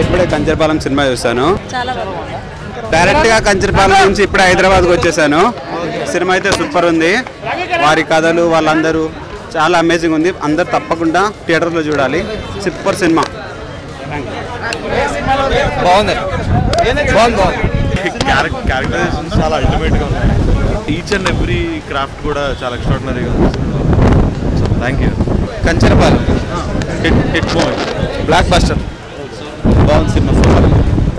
ఇప్పుడే కంచరపాలెం సినిమా చూసాను. చాలా బాగుంది. డైరెక్ట్గా కంచరపాలెం నుంచి ఇప్పుడే హైదరాబాద్కి వచ్చేసాను. సినిమా అయితే సూపర్ ఉంది. వారి కథలు వాళ్ళందరూ చాలా అమేజింగ్ ఉంది. అందరు తప్పకుండా థియేటర్లో చూడాలి. Super cinema. బాగుంది. క్యారెక్టరైజేషన్ చాలా అల్టిమేట్గా ఉంది. ఈచ్ అండ్ ఎవ్రీ క్రాఫ్ట్ కూడా చాలా ఎక్స్ట్రాడినరీగా ఉంది. So thank you. Kancharapalem hit movie, blockbuster. బాగుంది సినిమా. Super.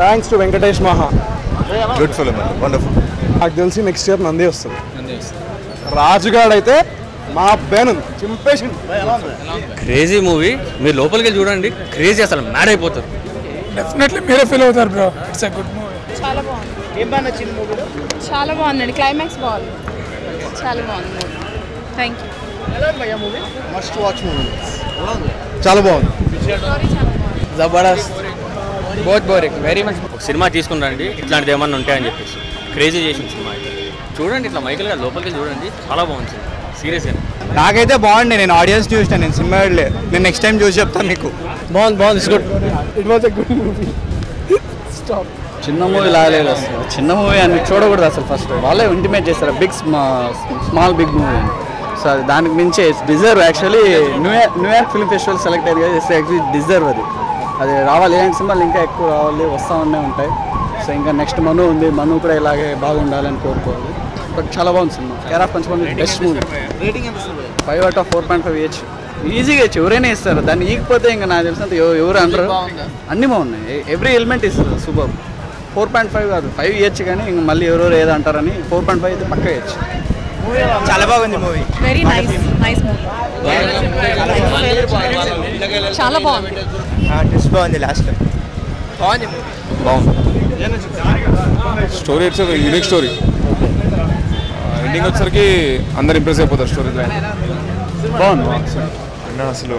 Thanks to Venkatesh Maha. Good film, wonderful. నాకు తెలిసి నెక్స్ట్ ఇయర్ నంది వస్తుంది. రాజుగాడ్ అయితే మా బేను చింపేసి. క్రేజీ మూవీ, మీరు లోపలికి వెళ్ళి చూడండి. క్రేజీ, అసలు మ్యాడ్ అయిపోతారు. డెఫినెట్లీ మీరే ఫీల్ అవుతారు bro. It's a good movie. చాలా బాగుంది. చాలా బాగుందండి. క్లైమాక్స్ బాగుంది. చాలా బాగుంది movie. Thank you. Must watch movie. చాలా బాగుంది. Jabardasth. Both boring, very much. ఒక సినిమా తీసుకున్నారండి, ఇట్లాంటిది ఏమన్నా ఉంటాయని చెప్పేసి క్రేజీ చేసిన సినిమా అయితే చూడండి. ఇట్లా మైకిల్ గారు లోపలికి చూడండి, చాలా బాగుంది సినిమా. సీరియస్గా నాకైతే బాగుంది. నేను ఆడియన్స్ చూసిన, నేను సినిమా వెళ్ళే. నేను నెక్స్ట్ టైం చూసి చెప్తాను మీకు. బాగుంది. It's good. It was a good movie. Stop. చిన్న మూవీ లాగలేదు అసలు. చిన్న మూవీ అని చూడకూడదు అసలు. ఫస్ట్ వాళ్ళే ఇంటిమేట్ చేస్తారు big small big movie. So అది దానికి మించి deserve. Actually New York film festival select అయ్యింది కదా. యాక్చువల్లీ డిజర్వ్ అది రావాలి. ఇలాంటి సినిమాలు ఇంకా ఎక్కువ రావాలి, వస్తూ ఉంటాయి. సో ఇంకా నెక్స్ట్ మను ఉంది. మను కూడా ఇలాగే బాగుండాలని కోరుకోవాలి. బట్ చాలా బాగుంది సినిమా. Care of Panchami best movie. 5 out of 4.5 ఇవ్వచ్చు. ఈజీగా ఇచ్చు, ఎవరైనా ఇస్తారు. దాన్ని ఈకపోతే ఇంకా నాకు తెలిసినంత ఎవరు అనరు. అన్నీ బాగున్నాయి. ఎవ్రీ ఎలిమెంట్ ఇస్తారు. సూపర్. 4.5 కాదు, 5 ఇవ్వచ్చు. కానీ ఇంకా మళ్ళీ ఎవరెవరు ఏదో అంటారని 4.5 అయితే పక్క ఇవ్వచ్చు. చాలా బాగుంది మూవీ. Very nice movie. చాలా బాగుంది. ట్విస్ట్ బాగుంది. లాస్ట్ బాగుంది. Story it's unique story. Ending వచ్చేసరికి అందరు ఇంప్రెస్ అయిపోతారు స్టోరీ లైన్. బాగుంది అన్న అసలు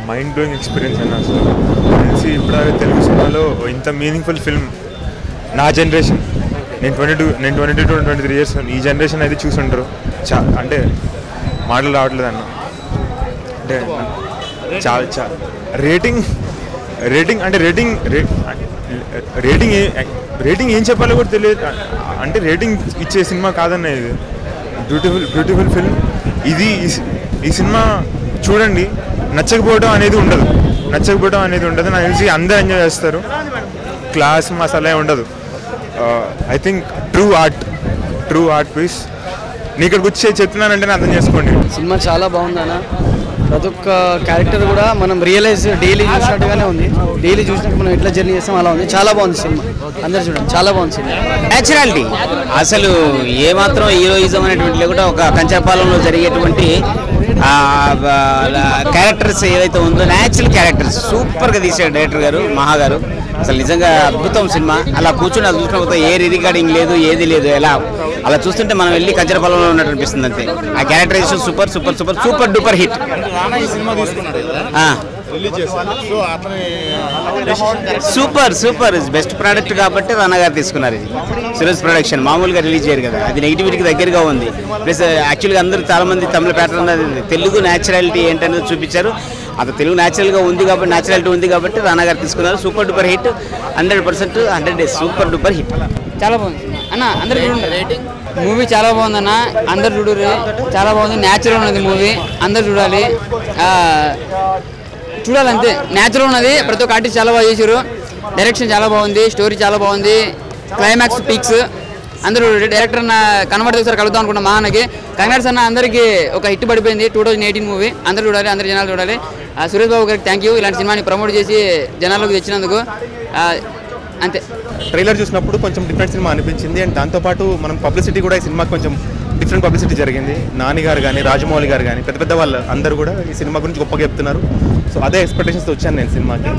మైండ్ బ్లోయింగ్ ఎక్స్పీరియన్స్ అన్న. అసలు తెలిసి ఇప్పుడు తెలుగు సినిమాలో ఇంత మీనింగ్ఫుల్ ఫిల్మ్ నా జనరేషన్, నేను 22 to 23 ఇయర్స్, ఈ జనరేషన్ అయితే చూసుంటారు. అంటే మాటలు రావట్లేదు అన్న. అంటే చాలా రేటింగ్ అంటే రేటింగ్ ఏం చెప్పాలో కూడా తెలియదు. అంటే రేటింగ్ ఇచ్చే సినిమా కాదన్న ఇది. బ్యూటిఫుల్ ఫిల్మ్ ఇది. ఈ సినిమా చూడండి, నచ్చకపోవడం అనేది ఉండదు. నాకు తెలిసి అందరూ ఎంజాయ్ చేస్తారు. క్లాస్ మసాలా ఉండదు. I think true art piece. నీ ఇక్కడికి వచ్చి చెప్తున్నానంటే అర్థం చేసుకోండి. సినిమా చాలా బాగుందన్న. ప్రతి ఒక్క క్యారెక్టర్ కూడా మనం రియలైజ్ డైలీ చూసినట్టుగానే ఉంది. డైలీ చూసినట్టు మనం ఎట్లా జర్నీ చేస్తాం అలా ఉంది. చాలా బాగుంది సినిమా. అందరు చూడండి, చాలా బాగుంది సినిమా. న్యాచురాలిటీ అసలు ఏమాత్రం హీరోయిజం అనేటువంటి లేకుండా ఒక కంచరపాలెంలో జరిగేటువంటి క్యారెక్టర్స్ ఏదైతే ఉందో న్యాచురల్ క్యారెక్టర్స్ సూపర్గా తీశాడు డైరెక్టర్ గారు, మహా గారు. అసలు నిజంగా అద్భుతం సినిమా. అలా కూర్చుని అది చూసినప్పుడు ఏ రికార్డింగ్ లేదు, ఏది లేదు. ఎలా అలా చూస్తుంటే మనం వెళ్ళి కంచరపాలెంలో ఉన్నట్టు అనిపిస్తుంది అంతే. ఆ characterization super duper hit. Super best product కాబట్టి రానా గారు తీసుకున్నారు. ఇది సురేష్ ప్రొడక్షన్ మామూలుగా రిలీజ్ చేయరు కదా. అది నెగిటివిటీకి దగ్గరగా ఉంది. ప్లస్ యాక్చువల్గా అందరూ చాలా మంది తమిళ ప్యాటర్న్ తెలుగు న్యాచురాలిటీ ఏంటనేది చూపించారు. అది తెలుగు న్యాచురల్గా ఉంది కాబట్టి, న్యాచురాలిటీ ఉంది కాబట్టి రానా గారు తీసుకున్నారు. Super duper hit. 100% 100 days super duper hit. చాలా బాగుంది అన్న. అందరు చూడండి. మూవీ చాలా బాగుందన్న. అందరు చూడరు. చాలా బాగుంది. న్యాచురల్ ఉన్నది మూవీ. అందరు చూడాలి. చూడాలంతే. న్యాచురల్ ఉన్నది. ప్రతి ఒక్క ఆర్టిస్ట్ చాలా బాగా చేశారు. డైరెక్షన్ చాలా బాగుంది. స్టోరీ చాలా బాగుంది. Climax peaks. అందరూ డైరెక్టర్ అన్న కనబడితే ఒకసారి కలుద్దాం అనుకున్న మహానకి. కంగ్రాట్స్ అన్న. అందరికీ ఒక హిట్ పడిపోయింది. 2018 మూవీ. అందరూ చూడాలి. అందరు జనాలు చూడాలి. సురేష్ బాబు గారికి థ్యాంక్ యూ. ఇలాంటి సినిమాని ప్రమోట్ చేసి జనాల్లోకి తెచ్చినందుకు. అంతే. ట్రైలర్ చూసినప్పుడు కొంచెం డిఫరెంట్ సినిమా అనిపించింది. అండ్ దాంతోపాటు మనం పబ్లిసిటీ కూడా ఈ సినిమాకి కొంచెం డిఫరెంట్ పబ్లిసిటీ జరిగింది. నాని గారు కానీ, రాజమౌళి గారు కానీ, పెద్ద వాళ్ళు అందరూ కూడా ఈ సినిమా గురించి గొప్పగా చెప్తున్నారు. సో అదే ఎక్స్పెక్టేషన్స్తో వచ్చాను నేను సినిమాకి.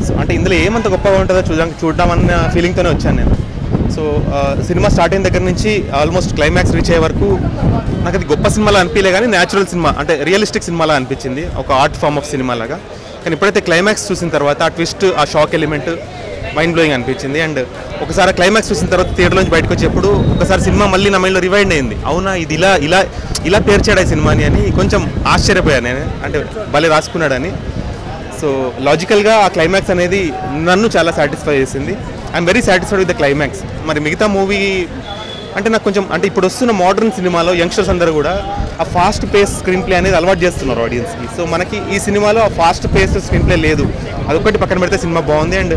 సో అంటే ఇందులో ఏమంత గొప్పగా ఉంటుందో చూద్దామన్న ఫీలింగ్తోనే వచ్చాను నేను. సో సినిమా స్టార్ట్ అయిన దగ్గర నుంచి ఆల్మోస్ట్ క్లైమాక్స్ రీచ్ అయ్యే వరకు నాకు అది గొప్ప సినిమాలా అనిపించలే, కానీ న్యాచురల్ సినిమా అంటే రియలిస్టిక్ సినిమాలా అనిపించింది. ఒక ఆర్ట్ ఫామ్ ఆఫ్ సినిమా లాగా. కానీ ఎప్పుడైతే క్లైమాక్స్ చూసిన తర్వాత ఆ ట్విస్ట్, ఆ షాక్ ఎలిమెంట్ మైండ్ బ్లోయింగ్ అనిపించింది. అండ్ ఒకసారి క్లైమాక్స్ చూసిన తర్వాత థియేటర్ నుంచి బయటకు వచ్చేప్పుడు ఒకసారి సినిమా మళ్ళీ నా మైండ్లో రివైండ్ అయింది. అవునా, ఇది ఇలా పేర్చాడు ఈ సినిమాని అని కొంచెం ఆశ్చర్యపోయాను నేను. అంటే భలే రాసుకున్నాడని. సో లాజికల్గా ఆ క్లైమాక్స్ అనేది నన్ను చాలా సాటిస్ఫై చేసింది. I'm very satisfied with the climax. మరి మిగతా మూవీ అంటే నాకు కొంచెం అంటే ఇప్పుడు వస్తున్న మోడర్న్ సినిమాలో యంగ్స్టర్స్ అందరూ కూడా ఆ ఫాస్ట్ పేస్ స్క్రీన్ ప్లే అనేది అలవాటు చేస్తున్నారు ఆడియన్స్కి. సో మనకి ఈ సినిమాలో ఆ ఫాస్ట్ పేస్ స్క్రీన్ ప్లే లేదు. అదొకటి పక్కన పెడితే సినిమా బాగుంది. అండ్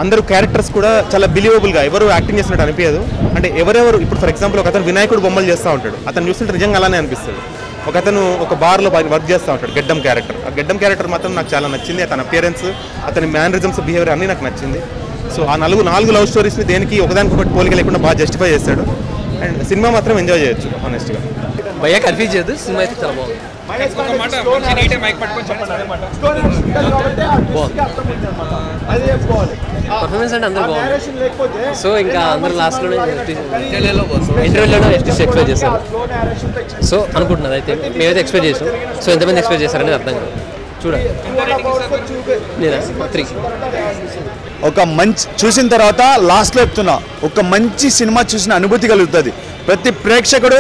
అందరూ క్యారెక్టర్స్ కూడా చాలా బిలీవబుల్గా ఎవరు యాక్టింగ్ చేస్తున్నట్టు అనిపించదు. అంటే ఎవరెవరు ఇప్పుడు ఫర్ ఎగ్జాంపుల్ ఒక అతను వినాయకుడు బొమ్మలు చేస్తూ ఉంటాడు, అతను చూస్తుంటే నిజంగా అలానే అనిపిస్తాడు. ఒక అతను ఒక బార్లో వర్క్ చేస్తూ ఉంటాడు, గెడ్డం క్యారెక్టర్. ఆ గెడ్డం క్యారెక్టర్ మాత్రం నాకు చాలా నచ్చింది. అతని అపియరెన్స్, అతని మ్యానరిజమ్స్, బిహేవియర్ అన్నీ నాకు నచ్చింది. సో ఆ నాలుగు లవ్ స్టోరీస్ని దేనికి ఒకదానికొకటి పోలిక లేకుండా బాగా జస్టిఫై చేస్తాడు. అండ్ సినిమా మాత్రం ఎంజాయ్ చేయొచ్చు హానెస్ట్గా. భయ్యా కన్ఫ్యూజ్ చేయదు, సినిమా అయితే చాలా బాగుంది. పర్ఫార్మెన్స్ అంటే అందరూ బాగుంది. సో ఇంకా అందరూ లాస్ట్లోనే ఇంటర్వ్యూలోనే ఎక్స్పెక్ట్ చేశారు. సో అనుకుంటున్నది అయితే మేమైతే ఎక్స్పెక్ట్ చేసాం. సో ఎంతమంది ఎక్స్పెక్ట్ చేశారనేది అర్థం కాదు. చూడండి లేదా 3 ఒక మంచి చూసిన తర్వాత లాస్ట్లో చెప్తున్నా, ఒక మంచి సినిమా చూసిన అనుభూతి కలుగుతుంది. ప్రతి ప్రేక్షకుడు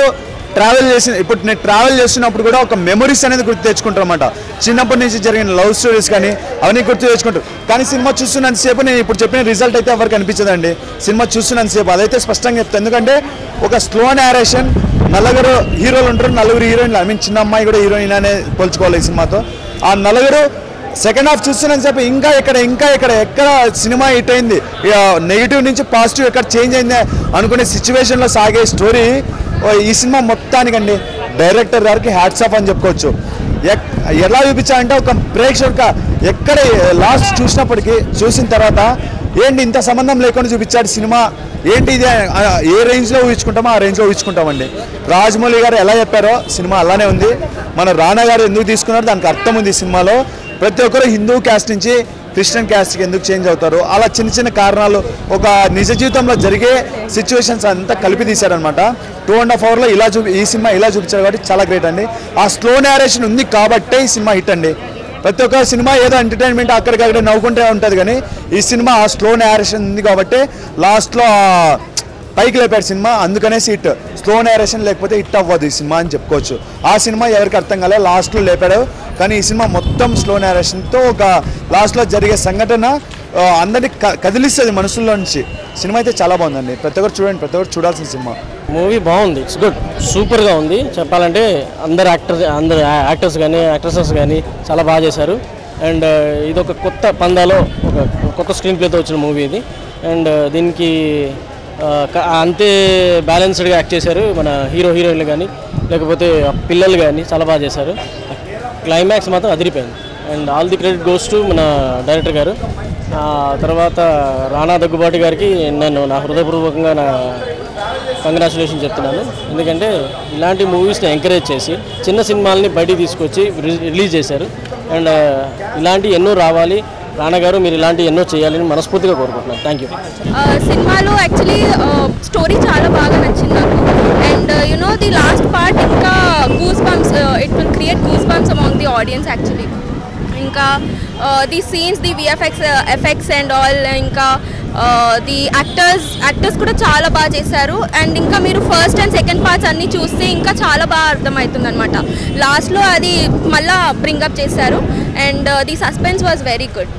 ట్రావెల్ చేసిన ఇప్పుడు నేను ట్రావెల్ చేస్తున్నప్పుడు కూడా ఒక మెమరీస్ అనేది గుర్తు తెచ్చుకుంటారు అన్నమాట. చిన్నప్పటి నుంచి జరిగిన లవ్ స్టోరీస్ కానీ అవన్నీ గుర్తు తెచ్చుకుంటారు. కానీ సినిమా చూస్తున్నంతసేపు నేను ఇప్పుడు చెప్పిన రిజల్ట్ అయితే ఎవరికి అనిపించదండి. సినిమా చూస్తున్నంతసేపు అదైతే స్పష్టంగా చెప్తాను. ఎందుకంటే ఒక స్లో నేరేషన్, నలుగురు హీరోలు ఉంటారు, నలుగురు హీరోయిన్లు. ఐ మీన్ చిన్న అమ్మాయి కూడా హీరోయిన్ అనే పోల్చుకోవాలి ఈ సినిమాతో. ఆ నలుగురు సెకండ్ హాఫ్ చూస్తున్నంతసేపు ఇంకా ఎక్కడ సినిమా హిట్ అయింది, నెగిటివ్ నుంచి పాజిటివ్ ఎక్కడ చేంజ్ అయింది అనుకునే సిచ్యువేషన్లో సాగే స్టోరీ ఈ సినిమా మొత్తానికండి. డైరెక్టర్ గారికి హ్యాట్స్ ఆఫ్ అని చెప్పుకోవచ్చు. ఎలా చూపించాలంటే ఒక ప్రేక్షక ఎక్కడ లాస్ట్ చూసిన తర్వాత ఏంటి ఇంత సంబంధం లేకుండా చూపించాడు సినిమా, ఏంటి ఇది ఏ రేంజ్లో ఊహించుకుంటామో ఆ రేంజ్లో ఊహించుకుంటామండి. రాజమౌళి గారు ఎలా చెప్పారో సినిమా అలానే ఉంది. మన రానా గారు ఎందుకు తీసుకున్నారో దానికి అర్థం ఉంది ఈ సినిమాలో. ప్రతి ఒక్కరు హిందూ క్యాస్ట్ నుంచి క్రిస్టియన్ క్యాస్ట్కి ఎందుకు చేంజ్ అవుతారు, అలా చిన్న కారణాలు ఒక నిజ జీవితంలో జరిగే సిచ్యువేషన్స్ అంతా కలిపి తీశారనమాట. 2.5 అవర్లో ఈ సినిమా ఇలా చూపించారు కాబట్టి చాలా గ్రేట్ అండి. ఆ స్లో నేరేషన్ ఉంది కాబట్టే ఈ సినిమా హిట్ అండి. ప్రతి ఒక్క సినిమా ఏదో ఎంటర్టైన్మెంట్ అక్కడికక్కడ నవ్వుకుంటే ఉంటుంది, కానీ ఈ సినిమా ఆ స్లో నేరేషన్ ఉంది కాబట్టి లాస్ట్లో పైకి లేపాడు సినిమా. అందుకనేసి హిట్. స్లో నేరేషన్ లేకపోతే హిట్ అవ్వదు ఈ సినిమా అని చెప్పుకోవచ్చు. ఆ సినిమా ఎవరికి అర్థం కాలే, లాస్ట్లో లేపాడు. కానీ ఈ సినిమా మొత్తం స్లో నేరేషన్తో ఒక లాస్ట్లో జరిగే సంఘటన అందరినీ కదిలిస్తుంది మనసులో నుంచి. సినిమా అయితే చాలా బాగుందండి. ప్రతి ఒక్కరు చూడండి, ప్రతి ఒక్కరు చూడాల్సిన సినిమా. మూవీ బాగుంది, ఇట్స్ గుడ్, సూపర్గా ఉంది. చెప్పాలంటే అందరు యాక్టర్స్ కానీ యాక్ట్రెసెస్ కానీ చాలా బాగా చేశారు. అండ్ ఇది ఒక కొత్త పందాలో ఒక కొత్త స్క్రీన్ ప్లేతో వచ్చిన మూవీ ఇది. అండ్ దీనికి అంతే బ్యాలెన్స్డ్గా యాక్ట్ చేశారు మన హీరోయిన్లు కానీ లేకపోతే పిల్లలు కానీ చాలా బాగా చేశారు. క్లైమాక్స్ మాత్రం అదిరిపోయింది. And all the credit goes to మన డైరెక్టర్ గారు. తర్వాత రానా దగ్గుబాటి గారికి నేను నా హృదయపూర్వకంగా నా కంగ్రాచులేషన్ చెప్తున్నాను. ఎందుకంటే ఇలాంటి మూవీస్ని ఎంకరేజ్ చేసి చిన్న సినిమాలని బయటికి తీసుకొచ్చి రిలీజ్ చేశారు. అండ్ ఇలాంటి ఎన్నో రావాలి. రానా గారు మీరు ఇలాంటి ఎన్నో చేయాలని మనస్ఫూర్తిగా కోరుకుంటున్నాను. Thank you. సినిమాలో యాక్చువల్లీ స్టోరీ చాలా బాగా నచ్చింది నాకు. And you know the last part ఇంకా goose bumps, it will create goose bumps among the audience actually. ఇంకా the scenes, the effects and all, ఇంకా ది యాక్టర్స్ కూడా చాలా బాగా చేశారు. అండ్ ఇంకా మీరు ఫస్ట్ అండ్ సెకండ్ పార్ట్స్ అన్నీ చూస్తే ఇంకా చాలా బాగా అర్థమవుతుంది అనమాట. లాస్ట్లో అది మళ్ళీ బ్రింగప్ చేశారు. And the suspense was very good.